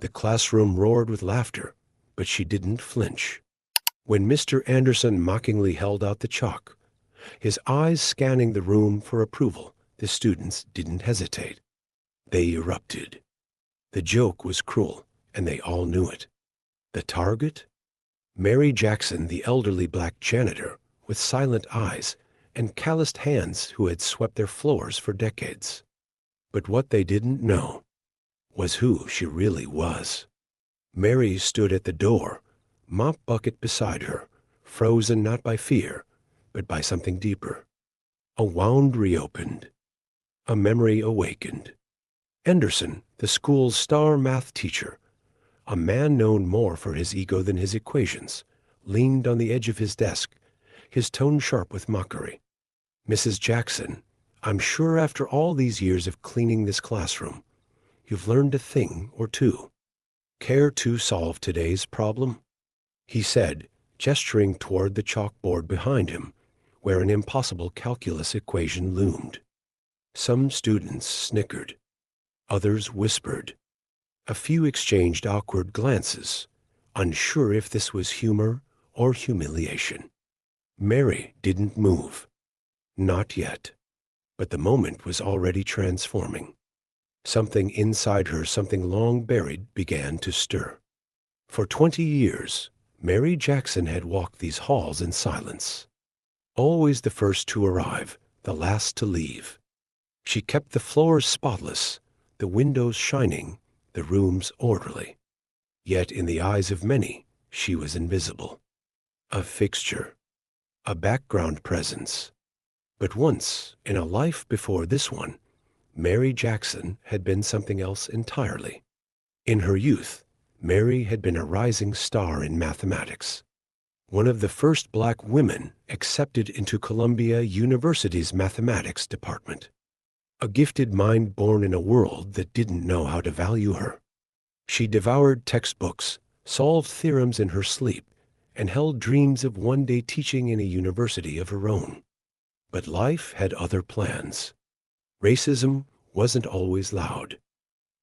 The classroom roared with laughter, but she didn't flinch. When Mr. Anderson mockingly held out the chalk, his eyes scanning the room for approval, the students didn't hesitate. They erupted. The joke was cruel, and they all knew it. The target? Mary Jackson, the elderly black janitor, with silent eyes and calloused hands who had swept their floors for decades. But what they didn't know was who she really was. Mary stood at the door, mop bucket beside her, frozen not by fear, but by something deeper. A wound reopened. A memory awakened. Anderson, the school's star math teacher, a man known more for his ego than his equations, leaned on the edge of his desk, his tone sharp with mockery. "Mrs. Jackson, I'm sure after all these years of cleaning this classroom, you've learned a thing or two. Care to solve today's problem?" he said, gesturing toward the chalkboard behind him, where an impossible calculus equation loomed. Some students snickered. Others whispered. A few exchanged awkward glances, unsure if this was humor or humiliation. Mary didn't move. Not yet. But the moment was already transforming. Something inside her, something long buried, began to stir. For 20 years, Mary Jackson had walked these halls in silence. Always the first to arrive, the last to leave. She kept the floors spotless, the windows shining, the rooms orderly. Yet in the eyes of many, she was invisible. A fixture. A background presence. But once, in a life before this one, Mary Jackson had been something else entirely. In her youth, Mary had been a rising star in mathematics. One of the first black women accepted into Columbia University's mathematics department. A gifted mind born in a world that didn't know how to value her. She devoured textbooks, solved theorems in her sleep, and held dreams of one day teaching in a university of her own. But life had other plans. Racism wasn't always loud.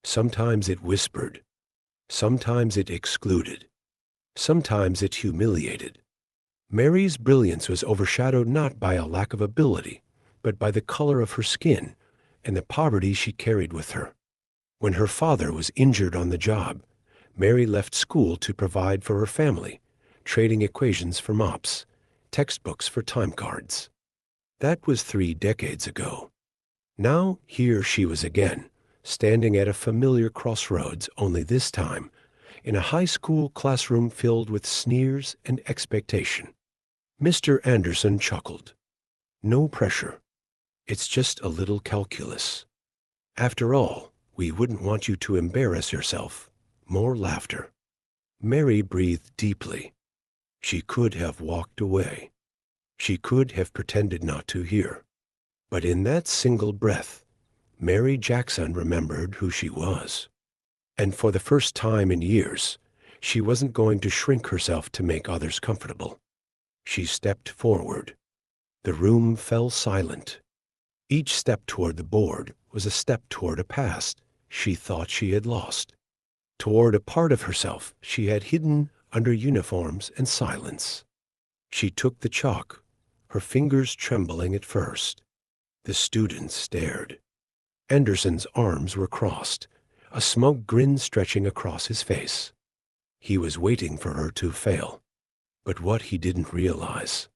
Sometimes it whispered. Sometimes it excluded. Sometimes it humiliated. Mary's brilliance was overshadowed not by a lack of ability, but by the color of her skin and the poverty she carried with her. When her father was injured on the job, Mary left school to provide for her family, trading equations for mops, textbooks for time cards. That was 3 decades ago. Now here she was again, standing at a familiar crossroads, only this time in a high school classroom filled with sneers and expectation. Mr. Anderson chuckled. "No pressure. It's just a little calculus. After all, we wouldn't want you to embarrass yourself." More laughter. Mary breathed deeply. She could have walked away. She could have pretended not to hear. But in that single breath, Mary Jackson remembered who she was. And for the first time in years, she wasn't going to shrink herself to make others comfortable. She stepped forward. The room fell silent. Each step toward the board was a step toward a past she thought she had lost, toward a part of herself she had hidden under uniforms and silence. She took the chalk, her fingers trembling at first. The students stared. Anderson's arms were crossed, a smug grin stretching across his face. He was waiting for her to fail. But what he didn't realize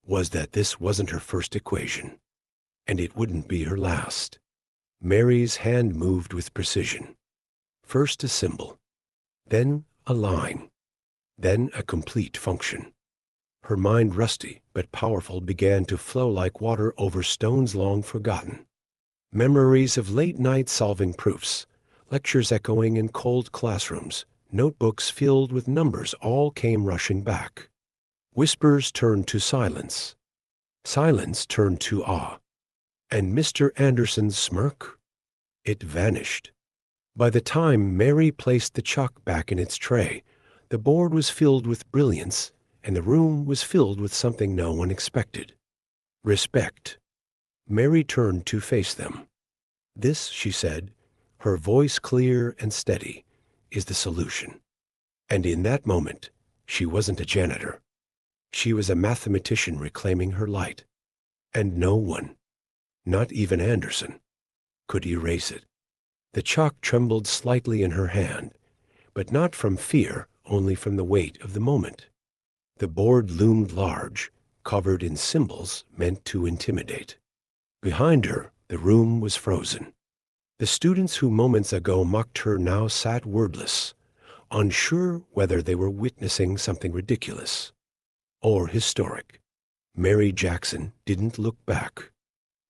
was that this wasn't her first equation, and it wouldn't be her last. Mary's hand moved with precision. First a symbol, then a line, then a complete function. Her mind, rusty but powerful, began to flow like water over stones long forgotten. Memories of late-night solving proofs, lectures echoing in cold classrooms, notebooks filled with numbers all came rushing back. Whispers turned to silence. Silence turned to awe. And Mr. Anderson's smirk? It vanished. By the time Mary placed the chalk back in its tray, the board was filled with brilliance, and the room was filled with something no one expected. Respect. Mary turned to face them. "This," she said, her voice clear and steady, is the solution. And in that moment, she wasn't a janitor. She was a mathematician reclaiming her light. And no one, not even Anderson, could erase it. The chalk trembled slightly in her hand, but not from fear, only from the weight of the moment. The board loomed large, covered in symbols meant to intimidate. Behind her, the room was frozen. The students who moments ago mocked her now sat wordless, unsure whether they were witnessing something ridiculous or historic. Mary Jackson didn't look back.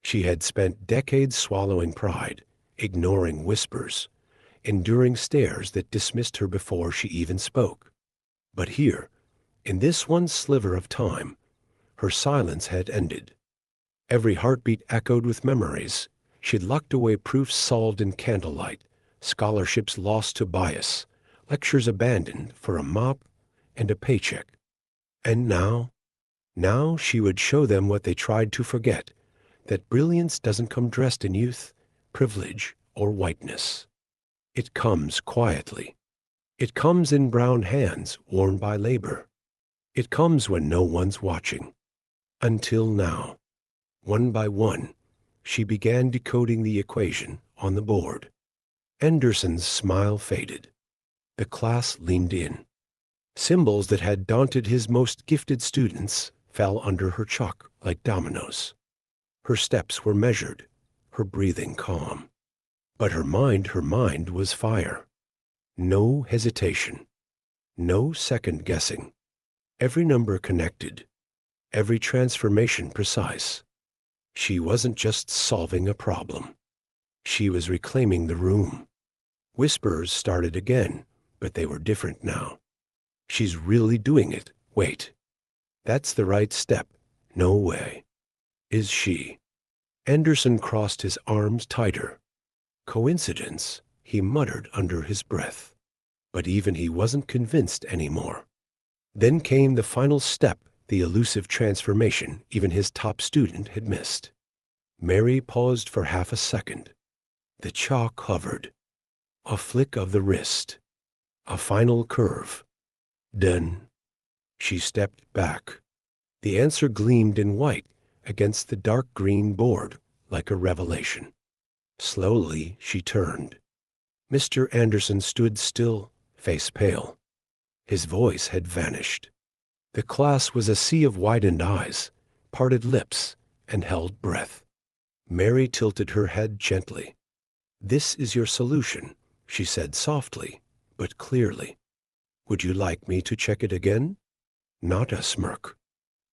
She had spent decades swallowing pride, ignoring whispers, enduring stares that dismissed her before she even spoke. But here, in this one sliver of time, her silence had ended. Every heartbeat echoed with memories. She'd locked away proofs solved in candlelight, scholarships lost to bias, lectures abandoned for a mop and a paycheck. And now she would show them what they tried to forget, that brilliance doesn't come dressed in youth, privilege, or whiteness. It comes quietly. It comes in brown hands worn by labor. It comes when no one's watching. Until now, one by one, she began decoding the equation on the board. Anderson's smile faded. The class leaned in. Symbols that had daunted his most gifted students fell under her chalk like dominoes. Her steps were measured, her breathing calm. But her mind was fire. No hesitation. No second guessing. Every number connected. Every transformation precise. She wasn't just solving a problem. She was reclaiming the room. Whispers started again, but they were different now. She's really doing it. Wait. That's the right step. No way. Is she? Anderson crossed his arms tighter. Coincidence, he muttered under his breath. But even he wasn't convinced anymore. Then came the final step, the elusive transformation even his top student had missed. Mary paused for half a second. The chalk hovered. A flick of the wrist. A final curve. Done. She stepped back. The answer gleamed in white against the dark green board like a revelation. Slowly she turned. Mr. Anderson stood still, face pale. His voice had vanished. The class was a sea of widened eyes, parted lips, and held breath. Mary tilted her head gently. "This is your solution," she said softly, but clearly. "Would you like me to check it again?" Not a smirk.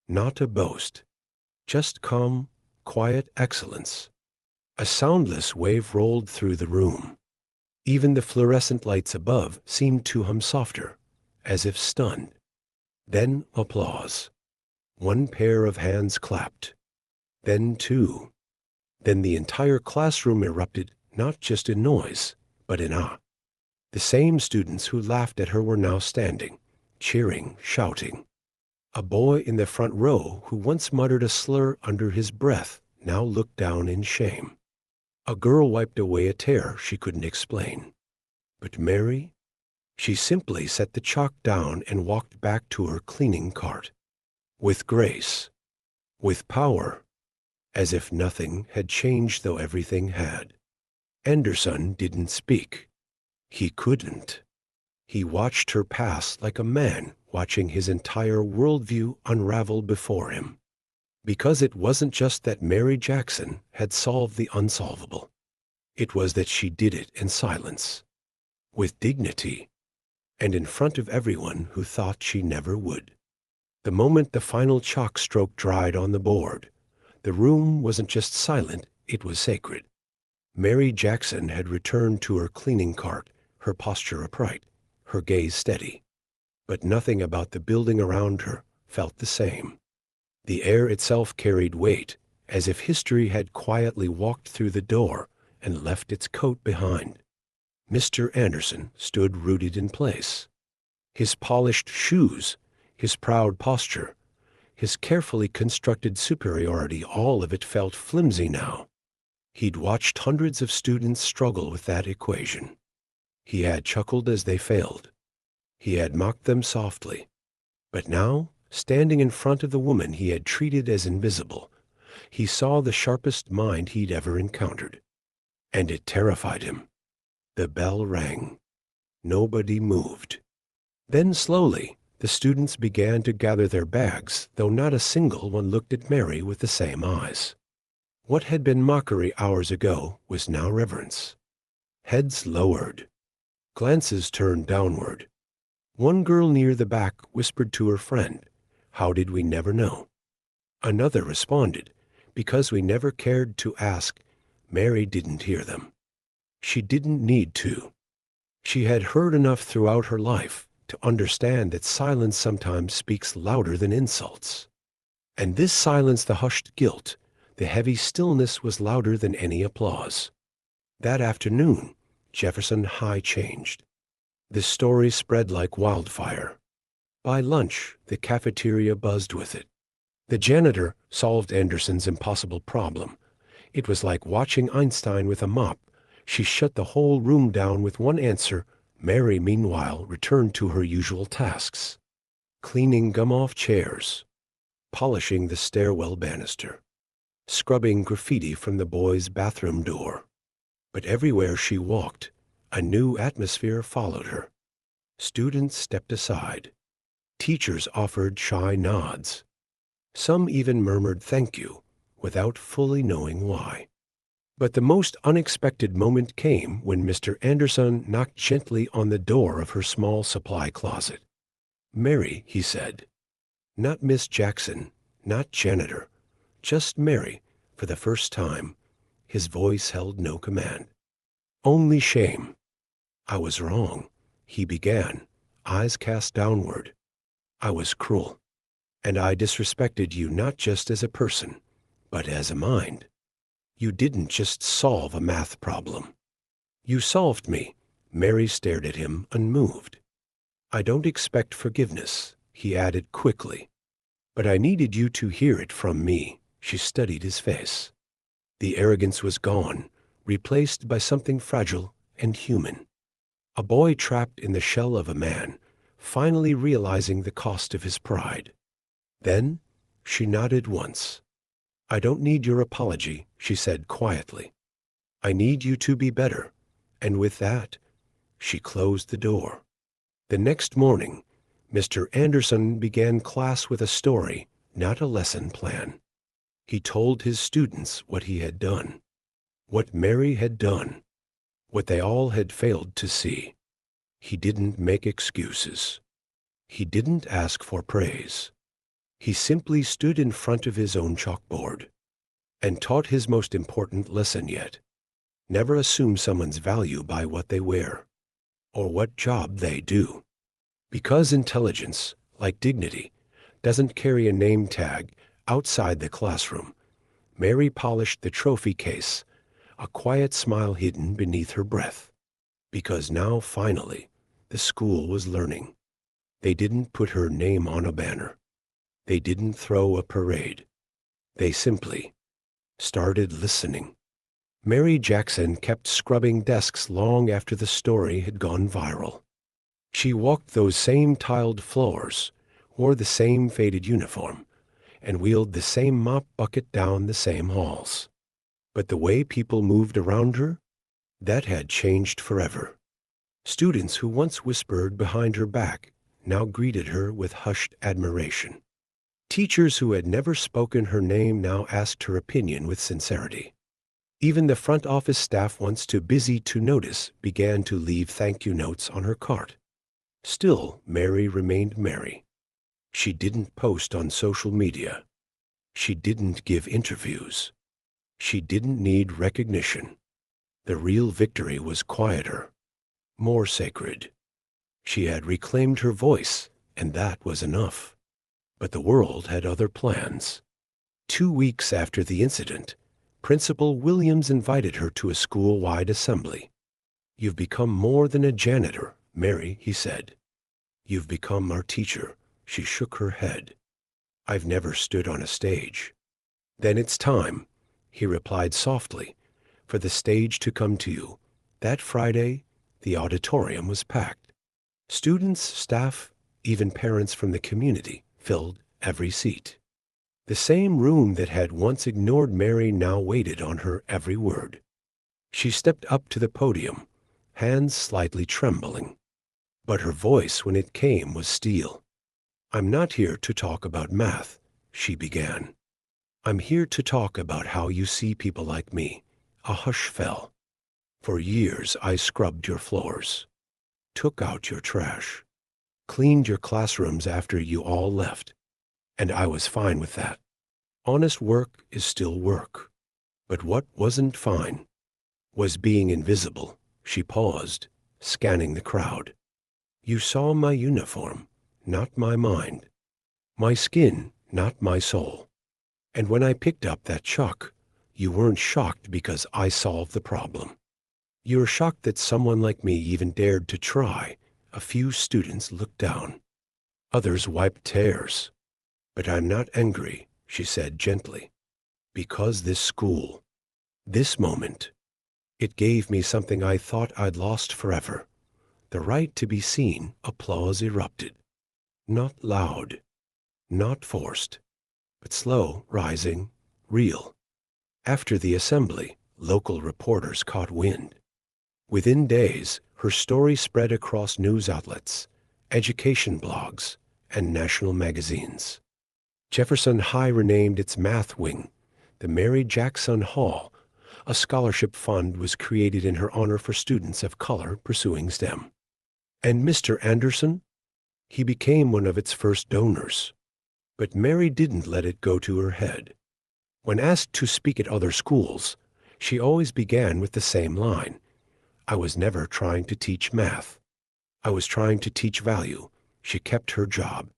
Not a boast. Just calm, quiet excellence. A soundless wave rolled through the room. Even the fluorescent lights above seemed to hum softer, as if stunned. Then applause. One pair of hands clapped. Then two. Then the entire classroom erupted, not just in noise, but in awe. The same students who laughed at her were now standing, cheering, shouting. A boy in the front row who once muttered a slur under his breath now looked down in shame. A girl wiped away a tear she couldn't explain. But Mary? She simply set the chalk down and walked back to her cleaning cart. With grace. With power. As if nothing had changed, though everything had. Anderson didn't speak. He couldn't. He watched her pass like a man watching his entire worldview unravel before him. Because it wasn't just that Mary Jackson had solved the unsolvable. It was that she did it in silence, with dignity, and in front of everyone who thought she never would. The moment the final chalk stroke dried on the board, the room wasn't just silent, it was sacred. Mary Jackson had returned to her cleaning cart, her posture upright, her gaze steady. But nothing about the building around her felt the same. The air itself carried weight, as if history had quietly walked through the door and left its coat behind. Mr. Anderson stood rooted in place. His polished shoes, his proud posture, his carefully constructed superiority, all of it felt flimsy now. He'd watched hundreds of students struggle with that equation. He had chuckled as they failed. He had mocked them softly. But now, standing in front of the woman he had treated as invisible, he saw the sharpest mind he'd ever encountered. And it terrified him. The bell rang. Nobody moved. Then slowly, the students began to gather their bags, though not a single one looked at Mary with the same eyes. What had been mockery hours ago was now reverence. Heads lowered. Glances turned downward. One girl near the back whispered to her friend, "How did we never know?" Another responded, "Because we never cared to ask." Mary didn't hear them. She didn't need to. She had heard enough throughout her life to understand that silence sometimes speaks louder than insults. And this silence, the hushed guilt, the heavy stillness, was louder than any applause. That afternoon, Jefferson High changed. The story spread like wildfire. By lunch, the cafeteria buzzed with it. The janitor solved Anderson's impossible problem. It was like watching Einstein with a mop. She shut the whole room down with one answer. Mary, meanwhile, returned to her usual tasks. Cleaning gum off chairs, polishing the stairwell banister, scrubbing graffiti from the boys' bathroom door. But everywhere she walked, a new atmosphere followed her. Students stepped aside. Teachers offered shy nods. Some even murmured thank you, without fully knowing why. But the most unexpected moment came when Mr. Anderson knocked gently on the door of her small supply closet. "Mary," he said. Not Miss Jackson, not janitor, just Mary, for the first time. His voice held no command. Only shame. "I was wrong," he began, eyes cast downward. "I was cruel. And I disrespected you not just as a person, but as a mind. You didn't just solve a math problem. You solved me." Mary stared at him, unmoved. "I don't expect forgiveness," he added quickly. "But I needed you to hear it from me." She studied his face. The arrogance was gone, replaced by something fragile and human. A boy trapped in the shell of a man, finally realizing the cost of his pride. Then she nodded once. "I don't need your apology," she said quietly. "I need you to be better." And with that, she closed the door. The next morning, Mr. Anderson began class with a story, not a lesson plan. He told his students what he had done, what Mary had done, what they all had failed to see. He didn't make excuses. He didn't ask for praise. He simply stood in front of his own chalkboard and taught his most important lesson yet. Never assume someone's value by what they wear or what job they do. Because intelligence, like dignity, doesn't carry a name tag outside the classroom. Mary polished the trophy case, a quiet smile hidden beneath her breath. Because now, finally, the school was learning. They didn't put her name on a banner. They didn't throw a parade. They simply started listening. Mary Jackson kept scrubbing desks long after the story had gone viral. She walked those same tiled floors, wore the same faded uniform, and wheeled the same mop bucket down the same halls. But the way people moved around her, that had changed forever. Students who once whispered behind her back now greeted her with hushed admiration. Teachers who had never spoken her name now asked her opinion with sincerity. Even the front office staff, once too busy to notice, began to leave thank you notes on her cart. Still, Mary remained Mary. She didn't post on social media. She didn't give interviews. She didn't need recognition. The real victory was quieter, more sacred. She had reclaimed her voice, and that was enough. But the world had other plans. 2 weeks after the incident, Principal Williams invited her to a school-wide assembly. "You've become more than a janitor, Mary," he said. "You've become our teacher." She shook her head. "I've never stood on a stage." "Then it's time," he replied softly, "for the stage to come to you. That Friday, The auditorium was packed. Students, staff, even parents from the community filled every seat. The same room that had once ignored Mary now waited on her every word. She stepped up to the podium, hands slightly trembling. But her voice, when it came, was steel. "I'm not here to talk about math," she began. "I'm here to talk about how you see people like me." A hush fell. "For years I scrubbed your floors, took out your trash, cleaned your classrooms after you all left, and I was fine with that. Honest work is still work. But what wasn't fine was being invisible." She paused, scanning the crowd. "You saw my uniform, not my mind. My skin, not my soul. And when I picked up that chalk, you weren't shocked because I solved the problem. You're shocked that someone like me even dared to try." A few students looked down. Others wiped tears. "But I'm not angry," she said gently, "because this school, this moment, it gave me something I thought I'd lost forever. The right to be seen." Applause erupted. Not loud, not forced, but slow, rising, real. After the assembly, local reporters caught wind. Within days, her story spread across news outlets, education blogs, and national magazines. Jefferson High renamed its math wing the Mary Jackson Hall. A scholarship fund was created in her honor for students of color pursuing STEM. And Mr. Anderson? He became one of its first donors. But Mary didn't let it go to her head. When asked to speak at other schools, she always began with the same line: "I was never trying to teach math. I was trying to teach value." She kept her job.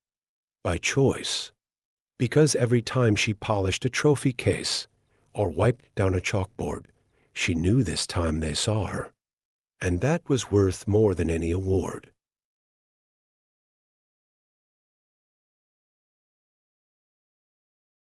By choice. Because every time she polished a trophy case or wiped down a chalkboard, she knew this time they saw her. And that was worth more than any award.